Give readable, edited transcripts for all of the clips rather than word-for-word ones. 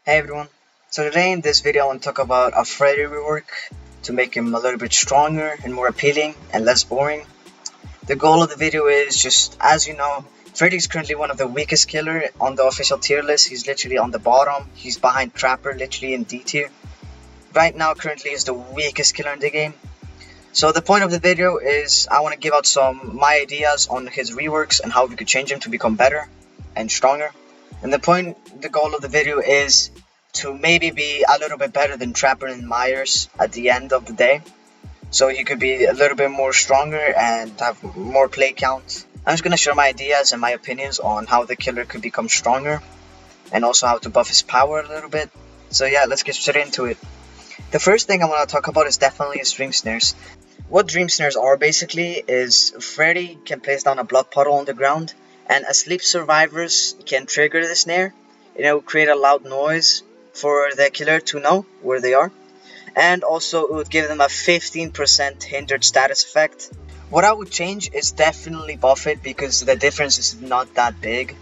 Hey everyone, so today in this video I want to talk about a Freddy rework to make him a little bit stronger and more appealing and less boring. The goal of the video is just, as you know, Freddy is currently one of the weakest killer on the official tier list. He's literally on the bottom, he's behind Trapper, literally in D tier. Right now currently is the weakest killer in the game. So the point of the video is I want to give out my ideas on his reworks and how we could change him to become better and stronger. And the goal of the video is to maybe be a little bit better than Trapper and Myers at the end of the day. So he could be a little bit more stronger and have more play count. I'm just going to share my ideas and my opinions on how the killer could become stronger. And also how to buff his power a little bit. So yeah, let's get straight into it. The first thing I want to talk about is definitely his dream snares. What dream snares are basically is Freddy can place down a blood puddle on the ground. And asleep survivors can trigger the snare. It will create a loud noise for the killer to know where they are. And also it would give them a 15% hindered status effect. What I would change is definitely buff it because the difference is not that big.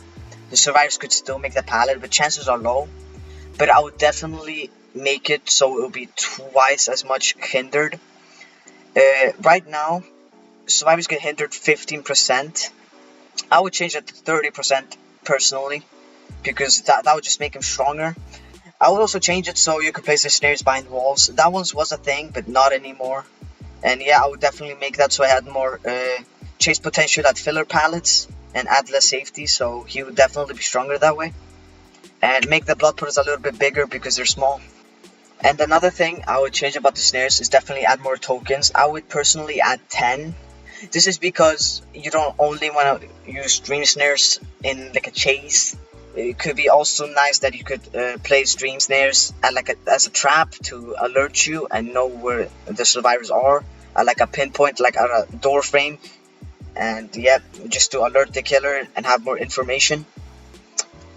The survivors could still make the pallet, but chances are low. But I would definitely make it so it will be twice as much hindered. Right now, survivors get hindered 15%. I would change it to 30% personally, because that would just make him stronger. I would also change it so you could place the snares behind walls. That once was a thing, but not anymore. And yeah, I would definitely make that so I had more chase potential at filler pallets and add less safety, so he would definitely be stronger that way. And make the blood puddles a little bit bigger because they're small. And another thing I would change about the snares is definitely add more tokens. I would personally add 10. This is because you don't only want to use dream snares in like a chase. It could be also nice that you could place dream snares as a trap to alert you and know where the survivors are, like a pinpoint, like at a door frame, and yeah, just to alert the killer and have more information.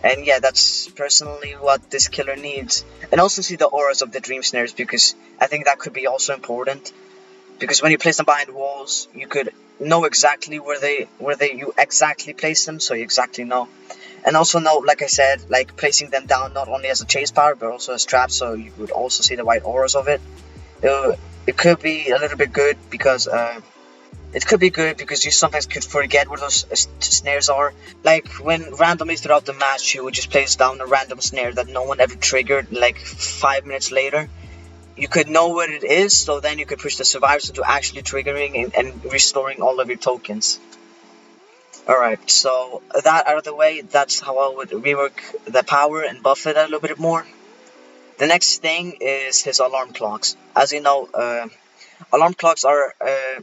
And yeah, that's personally what this killer needs. And also see the auras of the dream snares, because I think that could be also important. Because when you place them behind walls, you could know exactly where you exactly place them, so you exactly know. And also know, like I said, like placing them down not only as a chase power, but also as traps, so you would also see the white auras of it. It could be a little bit good because you sometimes could forget where those snares are. Like when randomly throughout the match, you would just place down a random snare that no one ever triggered. Like 5 minutes later, you could know what it is, so then you could push the survivors into actually triggering and restoring all of your tokens. Alright, so that out of the way, that's how I would rework the power and buff it a little bit more. The next thing is his alarm clocks. As you know, alarm clocks are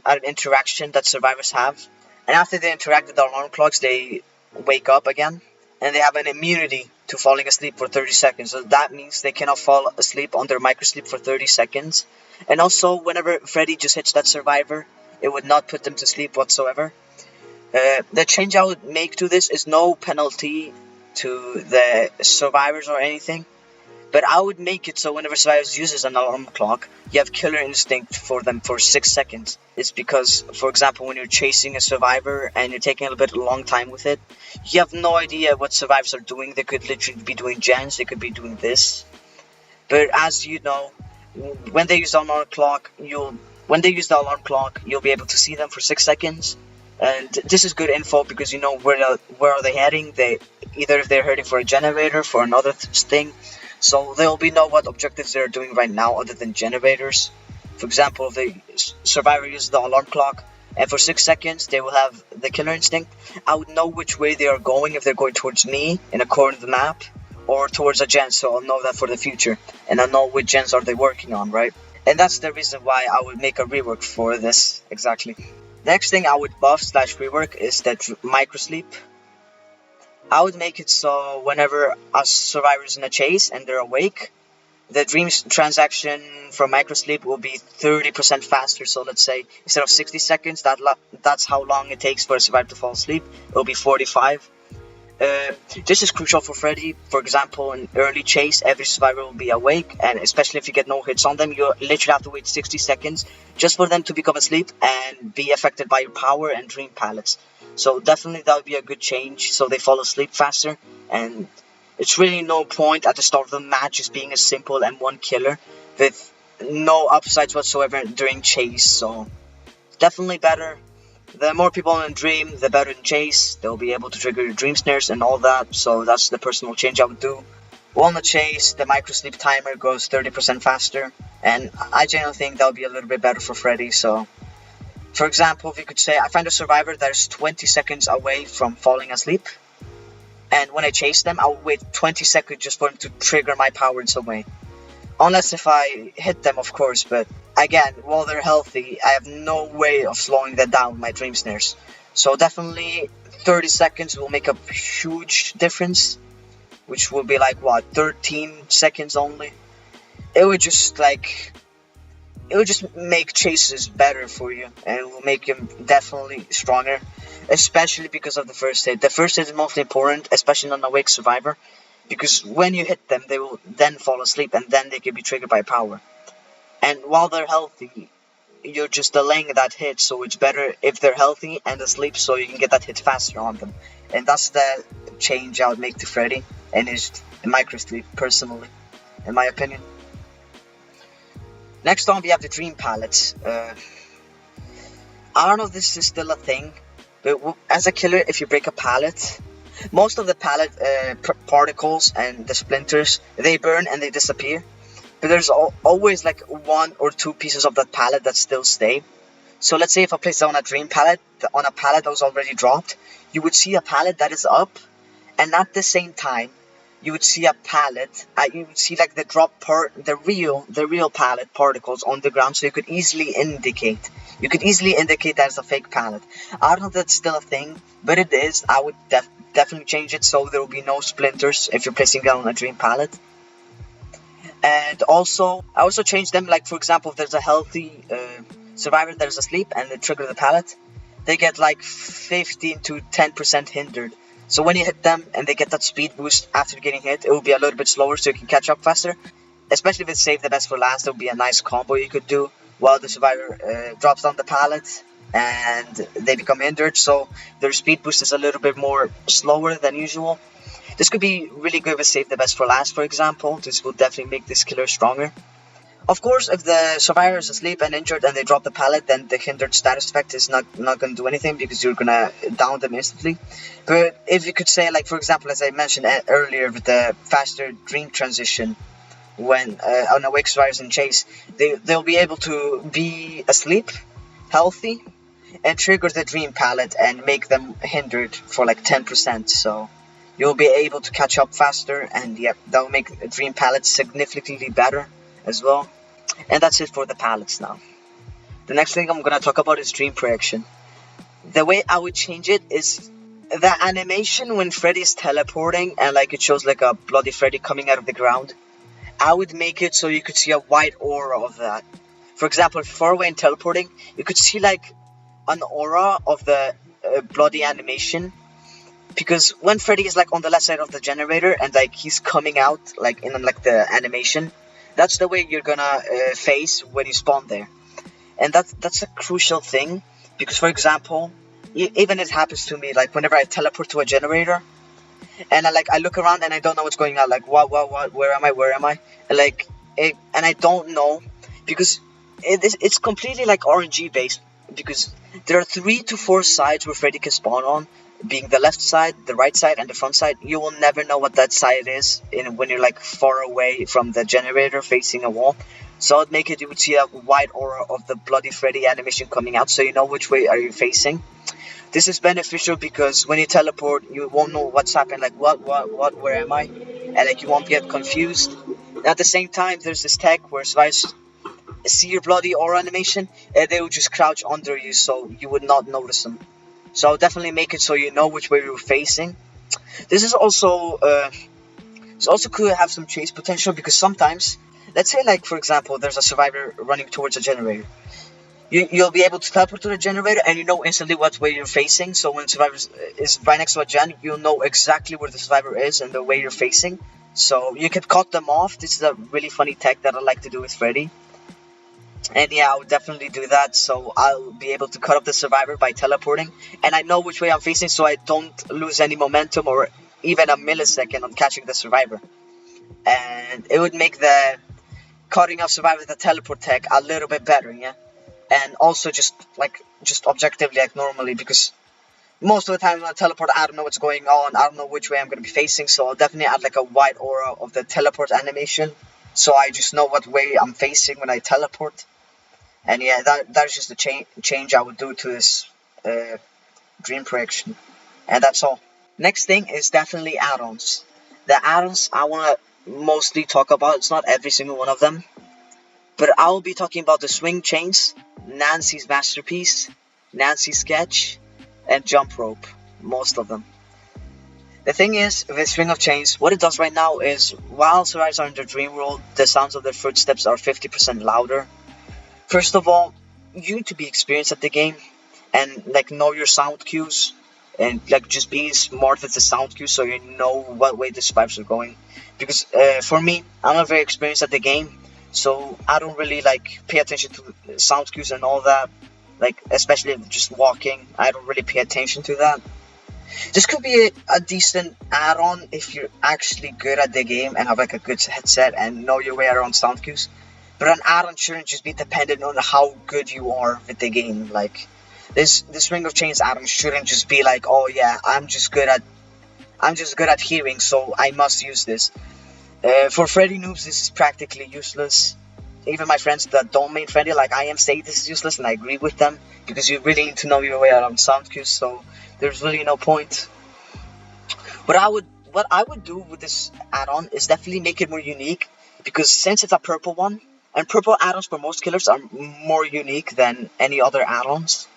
an interaction that survivors have. And after they interact with the alarm clocks, they wake up again. And they have an immunity to falling asleep for 30 seconds. So that means they cannot fall asleep on their microsleep for 30 seconds. And also, whenever Freddy just hits that survivor, it would not put them to sleep whatsoever. The change I would make to this is no penalty to the survivors or anything. But I would make it so whenever survivors uses an alarm clock, you have killer instinct for them for 6 seconds. It's because, for example, when you're chasing a survivor and you're taking a little bit long time with it, you have no idea what survivors are doing. They could literally be doing gens, they could be doing this. But as you know, when they use the alarm clock, you'll be able to see them for 6 seconds. And this is good info because you know where are they heading. Either if they're heading for a generator, for another thing. So there will be know what objectives they're doing right now other than generators. For example, if the survivor uses the alarm clock and for 6 seconds they will have the killer instinct, I would know which way they are going, if they're going towards me in a corner of the map or towards a gen, so I'll know that for the future. And I'll know which gens are they working on, right? And that's the reason why I would make a rework for this, exactly. Next thing I would buff / rework is that microsleep. I would make it so whenever a survivor is in a chase and they're awake, the dream transaction from microsleep will be 30% faster. So let's say instead of 60 seconds, that's how long it takes for a survivor to fall asleep. It will be 45. This is crucial for Freddy. For example, in early chase, every survivor will be awake, and especially if you get no hits on them, you literally have to wait 60 seconds just for them to become asleep and be affected by your power and dream pallets. So definitely that would be a good change, so they fall asleep faster, and It's really no point at the start of the match just being a simple M1 killer with no upsides whatsoever during chase. So definitely better. The more people in Dream, the better in Chase. They'll be able to trigger your Dream Snares and all that, so that's the personal change I would do. While in the Chase, the micro sleep timer goes 30% faster, and I genuinely think that would be a little bit better for Freddy. So, for example, if you could say, I find a survivor that is 20 seconds away from falling asleep, and when I chase them, I'll wait 20 seconds just for them to trigger my power in some way. Unless if I hit them, of course, but again, while they're healthy, I have no way of slowing them down with my Dream Snares. So definitely 30 seconds will make a huge difference, which will be like, what, 13 seconds only? It would just make chases better for you, and it will make them definitely stronger, especially because of the first hit. The first hit is most important, especially on a Awake Survivor, because when you hit them, they will then fall asleep, and then they can be triggered by power. And while they're healthy, you're just delaying that hit, so it's better if they're healthy and asleep, so you can get that hit faster on them. And that's the change I would make to Freddy and his micro sleep, personally, in my opinion. Next on, we have the Dream Pallets. I don't know if this is still a thing, but as a killer, if you break a pallet, most of the pallet particles and the splinters, they burn and they disappear. But there's always like 1 or 2 pieces of that pallet that still stay. So let's say if I place it on a Dream pallet, on a pallet that was already dropped, you would see a pallet that is up, and at the same time, you would see a pallet, you would see like the drop part, the real pallet particles on the ground, so you could easily indicate that it's a fake pallet. I don't know if that's still a thing, but it is. I would definitely change it so there will be no splinters if you're placing it on a Dream pallet. And also, I also changed them, like for example, if there's a healthy survivor that is asleep and they trigger the pallet, they get like 15 to 10% hindered. So when you hit them and they get that speed boost after getting hit, it will be a little bit slower so you can catch up faster. Especially if it's save the best for last, it will be a nice combo you could do while the survivor drops down the pallet and they become hindered, so their speed boost is a little bit more slower than usual. This could be really good with save the best for last, for example. This will definitely make this killer stronger. Of course, if the survivor is asleep and injured and they drop the pallet, then the hindered status effect is not going to do anything because you're going to down them instantly. But if you could say, like for example, as I mentioned earlier with the faster Dream transition, when on Awake Survivors in Chase, they'll be able to be asleep, healthy, and trigger the Dream pallet and make them hindered for like 10%. So you'll be able to catch up faster, and yeah, that'll make Dream pallets significantly better as well. And that's it for the pallets now. The next thing I'm gonna talk about is Dream Projection. The way I would change it is the animation when Freddy is teleporting and like it shows like a bloody Freddy coming out of the ground. I would make it so you could see a white aura of that. For example, far away and teleporting, you could see like an aura of the bloody animation. Because when Freddy is like on the left side of the generator and like he's coming out like in like the animation, that's the way you're gonna face when you spawn there. And that's a crucial thing, because for example, even it happens to me, like whenever I teleport to a generator and I look around and I don't know what's going on, like what, where am I, and I don't know, because it's completely like RNG based, because there are 3 to 4 sides where Freddy can spawn on, being the left side, the right side, and the front side. You will never know what that side is when you're like far away from the generator facing a wall. So I'd make it, you would see a white aura of the bloody Freddy animation coming out, so you know which way are you facing. This is beneficial because when you teleport, you won't know what's happening, like what, where am I? And like you won't get confused. And at the same time, there's this tech where survivors see your bloody aura animation, and they will just crouch under you so you would not notice them. So I'll definitely make it so you know which way you're facing. This is also could have some chase potential, because sometimes, let's say like for example, there's a survivor running towards a generator. You'll be able to teleport to the generator and you know instantly what way you're facing. So when survivor is right next to a gen, you'll know exactly where the survivor is and the way you're facing. So you can cut them off. This is a really funny tech that I like to do with Freddy. And yeah, I would definitely do that, so I'll be able to cut off the survivor by teleporting, and I know which way I'm facing, so I don't lose any momentum or even a millisecond on catching the survivor. And it would make the cutting off survivor with the teleport tech a little bit better, yeah? And also just objectively, like normally, because most of the time when I teleport, I don't know what's going on, I don't know which way I'm going to be facing, so I'll definitely add like a wide aura of the teleport animation, so I just know what way I'm facing when I teleport. And yeah, that's just the change I would do to this dream projection. And that's all. Next thing is definitely add-ons. The add-ons I want to mostly talk about, it's not every single one of them, but I'll be talking about the swing chains, Nancy's masterpiece, Nancy's sketch, and jump rope, most of them. The thing is, with Swing of Chains, what it does right now is, while survivors are in their dream world, the sounds of their footsteps are 50% louder. First of all, you need to be experienced at the game, and like know your sound cues, and like just be smart with the sound cues so you know what way the survivors are going. Because for me, I'm not very experienced at the game, so I don't really like pay attention to sound cues and all that. Like, especially just walking, I don't really pay attention to that. This could be a decent add-on if you're actually good at the game and have like a good headset and know your way around sound cues. But an add-on shouldn't just be dependent on how good you are with the game. Like, this Ring of Chains add-on shouldn't just be like, oh yeah, I'm just good at hearing, so I must use this. For Freddy noobs, this is practically useless. Even my friends that don't main Freddy, like I am, say this is useless, and I agree with them, because you really need to know your way around sound cues, so there's really no point. What I would do with this add-on is definitely make it more unique, because since it's a purple one, and purple add-ons for most killers are more unique than any other add-ons.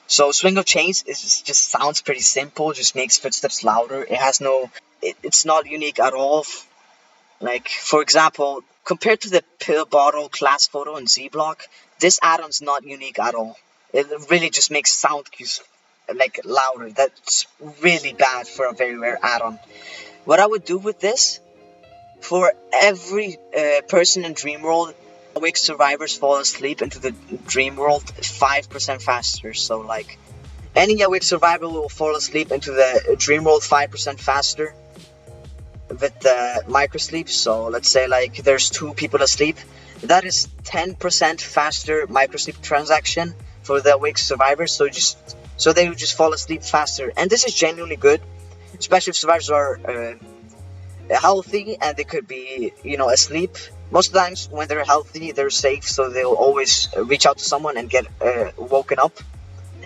So Swing of Chains just sounds pretty simple, just makes footsteps louder. It's not unique at all. Like, for example, compared to the pill bottle class photo in Z-Block, this add-on's not unique at all. It really just makes sound cues like louder. That's really bad for a very rare add-on. What I would do with this, for every person in Dream World, awake survivors fall asleep into the Dream World 5% faster. So like, any awake survivor will fall asleep into the Dream World 5% faster with the microsleep. So let's say like there's 2 people asleep, that is 10% faster microsleep transaction for the awake survivors. So they would just fall asleep faster, and this is genuinely good, especially if survivors are healthy and they could be, asleep. Most of the times when they're healthy, they're safe, so they'll always reach out to someone and get woken up,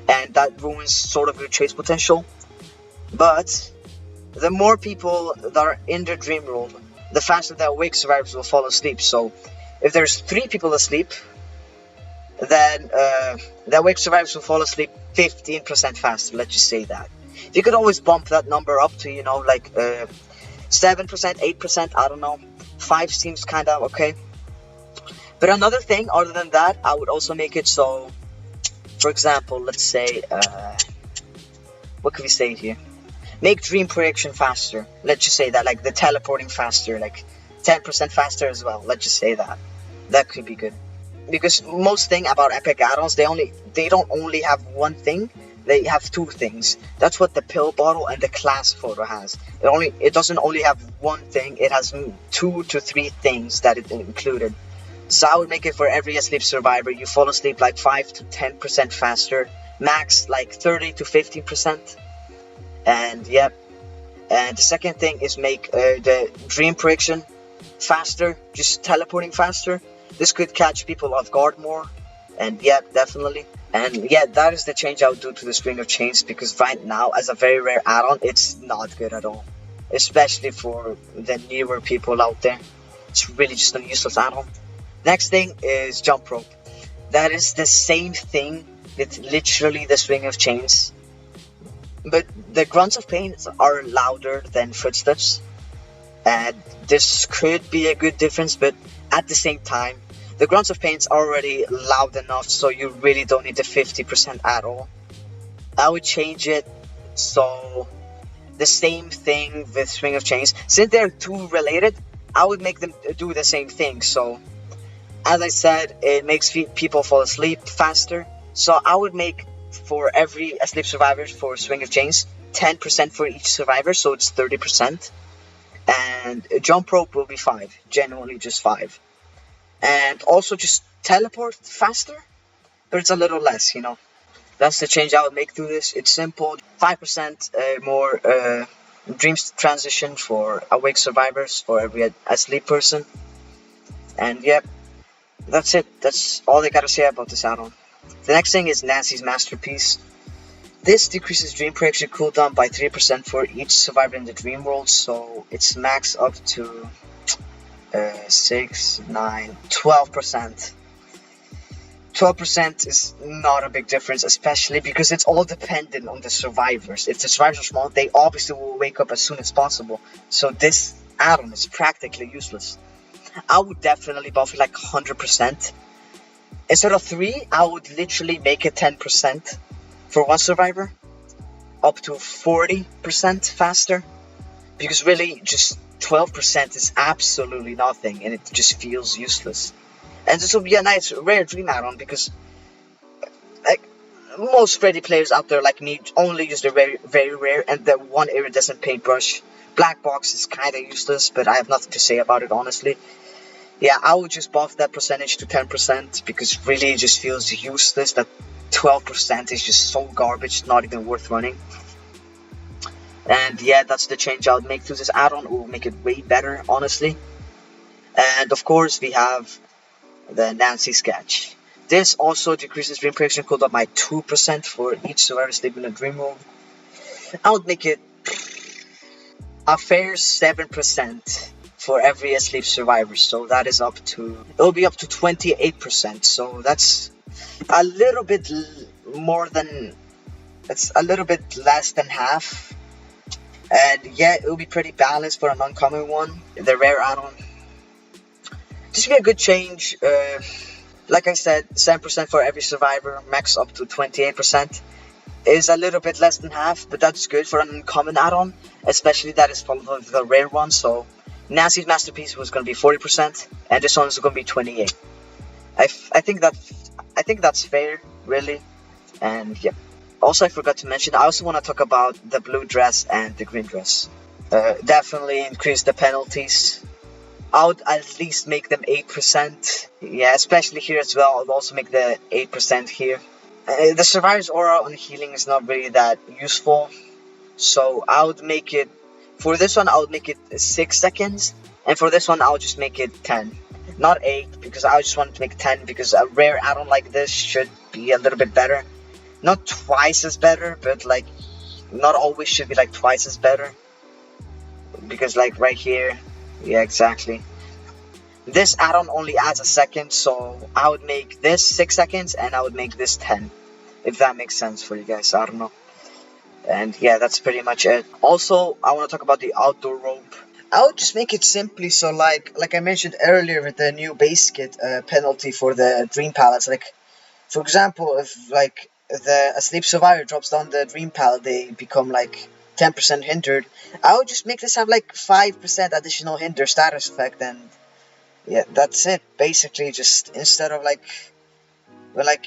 and that ruins sort of your chase potential. But the more people that are in their dream world, the faster the awake survivors will fall asleep. So if there's 3 people asleep, then the awake survivors will fall asleep 15% faster, let's just say that. You could always bump that number up to, 7%, 8%, I don't know. 5 seems kind of okay. But another thing, other than that, I would also make it so, for example, let's say, what can we say here? Make dream projection faster. Let's just say that, like the teleporting faster, like 10% faster as well. Let's just say that. That could be good. Because most thing about epic add-ons, they don't only have one thing, they have 2 things. That's what the pill bottle and the class photo has. It doesn't only have one thing, it has 2 to 3 things that it included. So I would make it for every asleep survivor, you fall asleep like 5 to 10% faster, max like 30 to 50%. And yeah, and the second thing is make the dream projection faster, just teleporting faster. This could catch people off guard more, and yeah, definitely. And yeah, that is the change I would do to the String of Chains, because right now, as a very rare add-on, it's not good at all. Especially for the newer people out there. It's really just a useless add-on. Next thing is jump rope. That is the same thing with literally the String of Chains. But the grunts of pain are louder than footsteps. And this could be a good difference, but at the same time, the grunts of pain is already loud enough, so you really don't need the 50% at all. I would change it so the same thing with String of Chains. Since they're 2 related, I would make them do the same thing. So, as I said, it makes people fall asleep faster. So I would make, for every asleep survivor for Swing of Chains, 10% for each survivor, so it's 30%. And a jump rope will be 5, genuinely just 5. And also just teleport faster, but it's a little less, you know. That's the change I would make through this. It's simple. 5% more dreams transition for awake survivors for every asleep person. And yep, that's it. That's all I gotta say about this add-on. The next thing is Nancy's Masterpiece. This decreases dream prediction cooldown by 3% for each survivor in the dream world, so it's max up to 6, 9, 12%. 12% is not a big difference, especially because it's all dependent on the survivors. If the survivors are small, they obviously will wake up as soon as possible, so this add-on is practically useless. I would definitely buff it like 100%. Instead of 3, I would literally make it 10% for one survivor, up to 40% faster, because really just 12% is absolutely nothing and it just feels useless. And this will be a nice rare dream add-on because like most Freddy players out there like me only use the very, very rare and the one iridescent paintbrush. Black box is kinda useless, but I have nothing to say about it honestly. Yeah, I would just buff that percentage to 10% because really it just feels useless. That 12% is just so garbage, not even worth running. And yeah, that's the change I would make to this add-on. It will make it way better, honestly. And of course, we have the Nancy Sketch. This also decreases dream prediction cooldown by 2% for each survivor sleeping in a dream world. I would make it a fair 7% for every asleep survivor, so that is up to, it'll be up to 28%, so that's a little bit more than, it's a little bit less than half. And yeah, it'll be pretty balanced for an uncommon one, the rare add-on. This will be a good change. Like I said, 7% for every survivor, max up to 28%. Is a little bit less than half, but that's good for an uncommon add-on, especially that is followed with the rare one. So Nancy's Masterpiece was going to be 40%, and this one is going to be 28%. I think that's fair, really. And yeah. Also, I forgot to mention, I also want to talk about the blue dress and the green dress. Definitely increase the penalties. I would at least make them 8%. Yeah, especially here as well. I'll also make the 8% here. The Survivor's Aura on healing is not really that useful. So I would make it, for this one I would make it 6 seconds. And for this one I would just make it 10. Not 8, because I just wanted to make 10, because a rare add-on like this should be a little bit better. Not twice as better, but like, not always should be like twice as better. Because like right here, yeah, exactly. This add-on only adds a second, so I would make this 6 seconds and I would make this 10. If that makes sense for you guys, I don't know. And yeah, that's pretty much it. Also, I want to talk about the outdoor rope. I would just make it simply so like I mentioned earlier with the new base kit penalty for the dream pallets. Like, for example, if like the asleep survivor drops down the dream pallet, they become like 10% hindered. I would just make this have like 5% additional hinder status effect, and yeah, that's it. Basically, just instead of like, well, like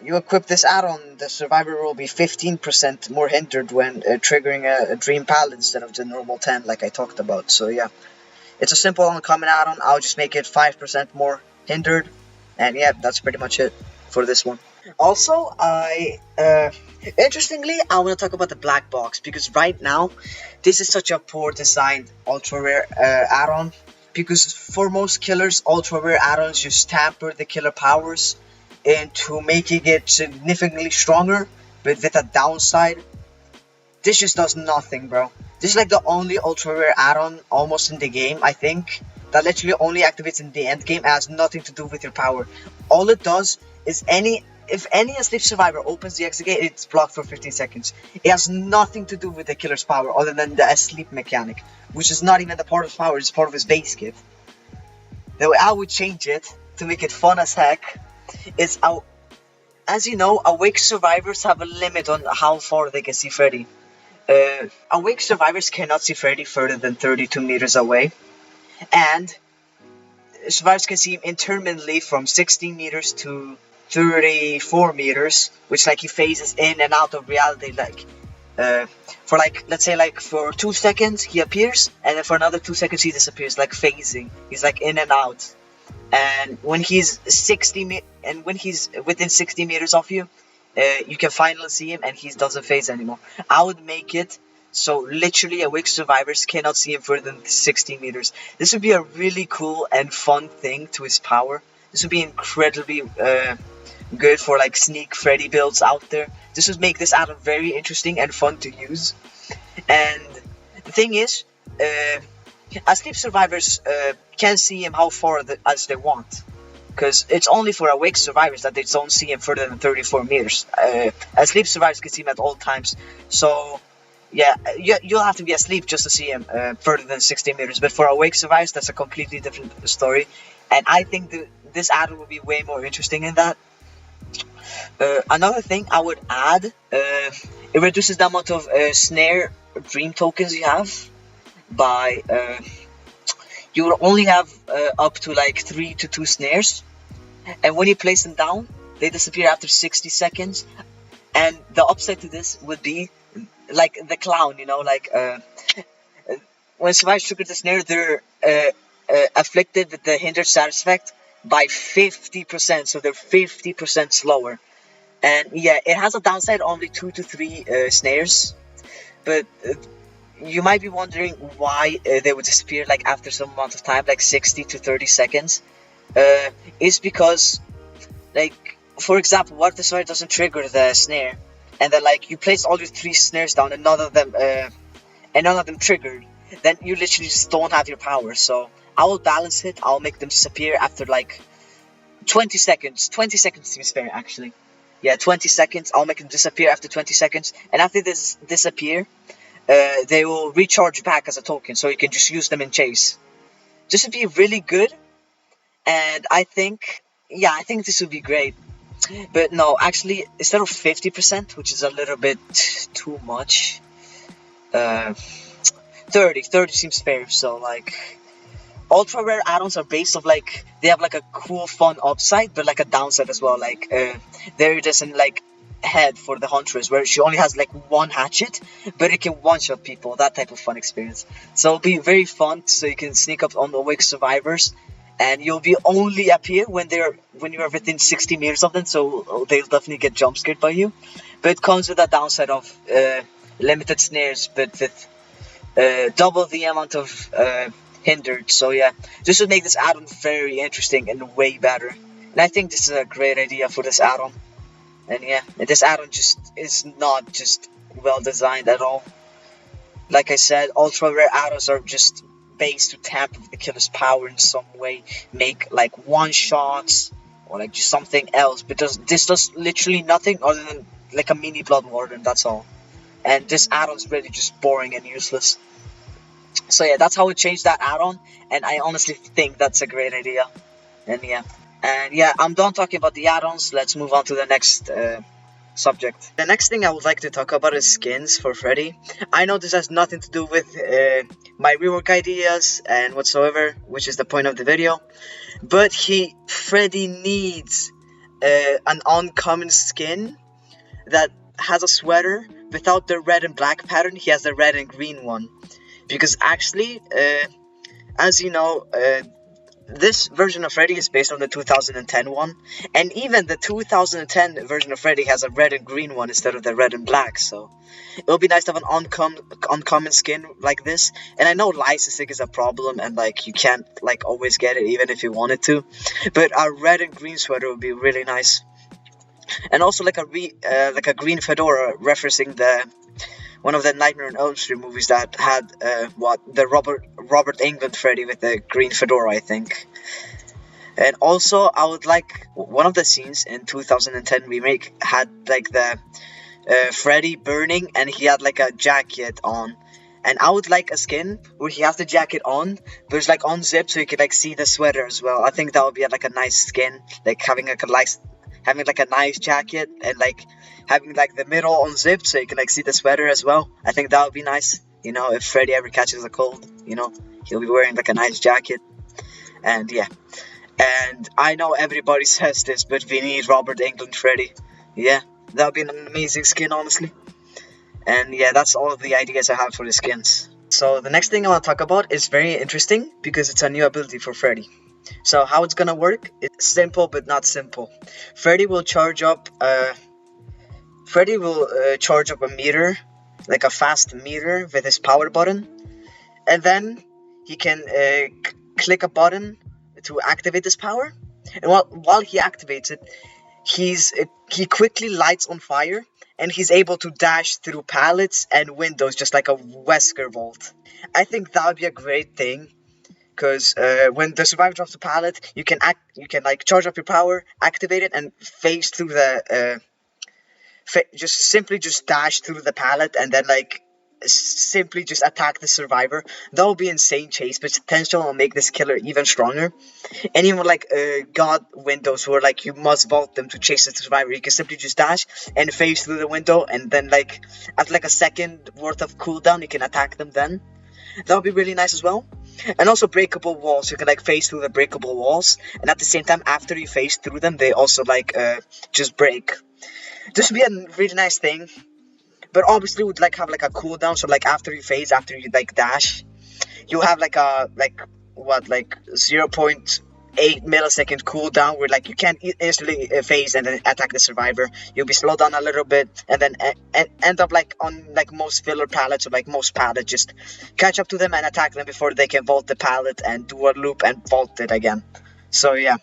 you equip this add-on, the survivor will be 15% more hindered when triggering a dream pallet instead of the normal 10 like I talked about. So yeah, it's a simple uncommon add-on. I'll just make it 5% more hindered, and yeah, that's pretty much it for this one. Also, interestingly, I want to talk about the black box, because right now, this is such a poor designed ultra rare add-on, because for most killers, ultra rare add-ons just tamper the killer powers into making it significantly stronger, but with a downside. This just does nothing, bro. This is like the only ultra rare add-on almost in the game, I think, that literally only activates in the end game. It has nothing to do with your power. All it does is if any asleep survivor opens the exit gate, it's blocked for 15 seconds. It has nothing to do with the killer's power other than the asleep mechanic, which is not even the part of his power, it's part of his base kit. The way I would change it to make it fun as heck is, as you know, awake survivors have a limit on how far they can see Freddy. Awake survivors cannot see Freddy further than 32 meters away, and survivors can see him intermittently from 16 meters to 34 meters, which like he phases in and out of reality. Like, For like, let's say like for 2 seconds he appears, and then for another 2 seconds he disappears, like phasing. He's like in and out. And when he's within 60 meters of you, you can finally see him, and he doesn't phase anymore. I would make it so literally awake survivors cannot see him further than 60 meters. This would be a really cool and fun thing to his power. This would be incredibly good for like sneak Freddy builds out there. This would make this add-on very interesting and fun to use. And the thing is, asleep survivors can see him how far as they want, because it's only for awake survivors that they don't see him further than 34 meters. Asleep survivors can see him at all times. So yeah, you'll have to be asleep just to see him further than 60 meters. But for awake survivors, that's a completely different story. And I think this add-on would be way more interesting in that. Another thing I would add, it reduces the amount of snare dream tokens you have by you will only have up to like 3 to 2 snares, and when you place them down they disappear after 60 seconds. And the upside to this would be like the clown, you know, like when survivors trigger the snare, they're afflicted with the hindered status effect by 50%, so they're 50% slower. And yeah, it has a downside, only 2 to 3 snares, but you might be wondering why they would disappear like after some amount of time, like 60 to 30 seconds. It's because, like, for example, what if the survivor doesn't trigger the snare, and then like you place all your 3 snares down and none of them triggered, then you literally just don't have your power. So I will balance it. I'll make them disappear after like 20 seconds. 20 seconds seems fair, actually. Yeah, 20 seconds. I'll make them disappear after 20 seconds. And after this disappear, they will recharge back as a token, so you can just use them in chase. This would be really good. And I think this would be great. But no, actually, instead of 50%, which is a little bit too much, 30 seems fair. So like, ultra rare add-ons are based of like, they have like a cool fun upside, but like a downside as well. Like there isn't like head for the huntress, where she only has like 1 hatchet, but it can one-shot people. That type of fun experience. So it'll be very fun, so you can sneak up on the awake survivors, and you'll be only appear when you are within 60 meters of them, so they'll definitely get jump scared by you. But it comes with a downside of limited snares, but with double the amount of hindered. So yeah, this would make this add-on very interesting and way better. And I think this is a great idea for this add-on. And yeah, this add-on just is not just well designed at all. Like I said, ultra rare add-ons are just based to tamper with the killer's power in some way, make like one-shots or like just something else. But this does literally nothing other than like a mini Blood Warden, that's all. And this add-on's really just boring and useless. So yeah, that's how we changed that add-on, and I honestly think that's a great idea. And yeah, I'm done talking about the add-ons. Let's move on to the next subject. The next thing I would like to talk about is skins for Freddy. I know this has nothing to do with my rework ideas and whatsoever, which is the point of the video, but Freddy needs an uncommon skin that has a sweater without the red and black pattern. He has the red and green one, because actually, as you know, this version of Freddy is based on the 2010 one, and even the 2010 version of Freddy has a red and green one instead of the red and black, so it would be nice to have an uncommon skin like this. And I know licensing is a problem, and like you can't like always get it even if you wanted to, but a red and green sweater would be really nice. And also like a green fedora, referencing one of the Nightmare on Elm Street movies that had the Robert Englund Freddy with the green fedora, I think. And also, I would like one of the scenes in 2010 remake had like the Freddy burning, and he had like a jacket on. And I would like a skin where he has the jacket on, but it's like unzipped, so you could like see the sweater as well. I think that would be like a nice skin, like having like a nice jacket, and like having like the middle unzipped so you can like see the sweater as well. I think that would be nice. You know, if Freddy ever catches a cold, you know, he'll be wearing like a nice jacket. And yeah, and I know everybody says this, but we need Robert Englund Freddy. Yeah, that would be an amazing skin, honestly. And yeah, that's all of the ideas I have for the skins. So the next thing I want to talk about is very interesting because it's a new ability for Freddy. So how it's gonna work? It's simple but not simple. Freddy will charge up. Charge up a meter, like a fast meter, with his power button, and then he can click a button to activate this power. And while he activates it, he quickly lights on fire, and he's able to dash through pallets and windows just like a Wesker Vault. I think that would be a great thing, because when the survivor drops a pallet, you can like charge up your power, activate it, and phase through the just dash through the pallet, and then like simply just attack the survivor. That will be insane chase potential and make this killer even stronger. And even like god windows where like you must vault them to chase the survivor, you can simply just dash and phase through the window, and then like after like a second worth of cooldown you can attack them then. That would be really nice as well. And also breakable walls, you can like phase through the breakable walls, and at the same time after you phase through them they also like just break. This would be a really nice thing, but obviously would like have like a cooldown. So like after you phase, after you like dash, you have like a 0.8 millisecond cooldown where like you can't instantly phase and then attack the survivor. You'll be slowed down a little bit, and then end up like on like most filler pallets, or like most pallets, just catch up to them and attack them before they can vault the pallet and do a loop and vault it again. So yeah,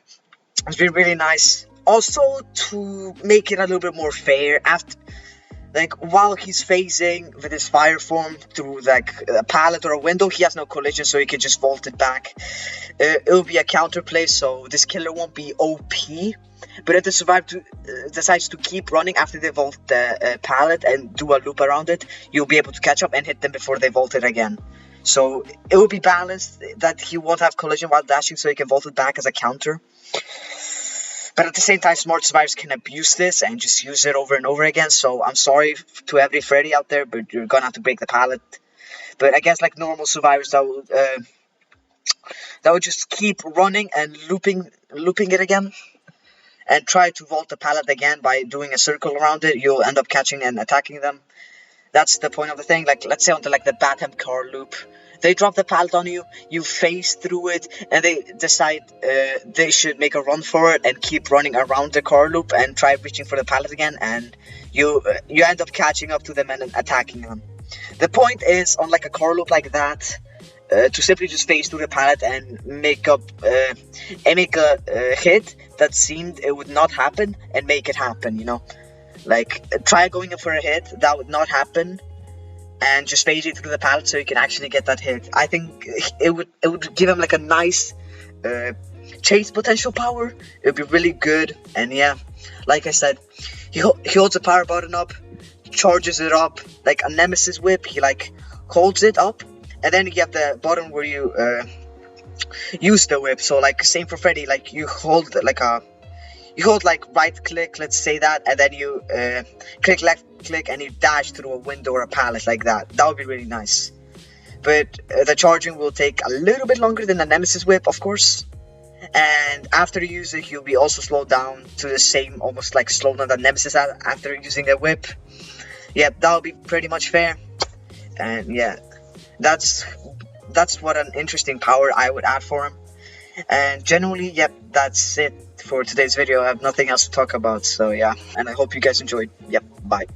it's been really nice. Also, to make it a little bit more fair, after like while he's phasing with his fire form through like a pallet or a window, he has no collision, so he can just vault it back. It'll be a counterplay, so this killer won't be OP. But if the survivor decides to keep running after they vault the pallet and do a loop around it, you'll be able to catch up and hit them before they vault it again. So it will be balanced that he won't have collision while dashing, so he can vault it back as a counter. But at the same time, smart survivors can abuse this and just use it over and over again. So I'm sorry to every Freddy out there, but you're gonna have to break the pallet. But I guess like normal survivors that would just keep running and looping it again, and try to vault the pallet again by doing a circle around it, you'll end up catching and attacking them. That's the point of the thing. Like let's say onto like the Batham car loop. They drop the pallet on you, you phase through it, and they decide they should make a run for it and keep running around the car loop and try reaching for the pallet again, and you end up catching up to them and attacking them. The point is, on like a car loop like that, to simply just phase through the pallet and make a hit that seemed it would not happen and make it happen, you know? Like, try going in for a hit that would not happen, and just phase it through the pallet so you can actually get that hit. I think it would give him like a nice chase potential power. It would be really good. And yeah, like I said, he holds the power button up, charges it up like a Nemesis whip. He like holds it up, and then you have the button where you use the whip. So like same for Freddy, like you hold like right click, let's say that, and then you click left click and you dash through a window or a pallet like that. That would be really nice. But the charging will take a little bit longer than the Nemesis whip, of course. And after you use it, you'll be also slowed down to the same, almost like slowdown that Nemesis had after using the whip. Yeah, that'll be pretty much fair. And yeah, that's what an interesting power I would add for him. And generally, yep, that's it for today's video. I have nothing else to talk about, so yeah. And I hope you guys enjoyed. Yep, bye.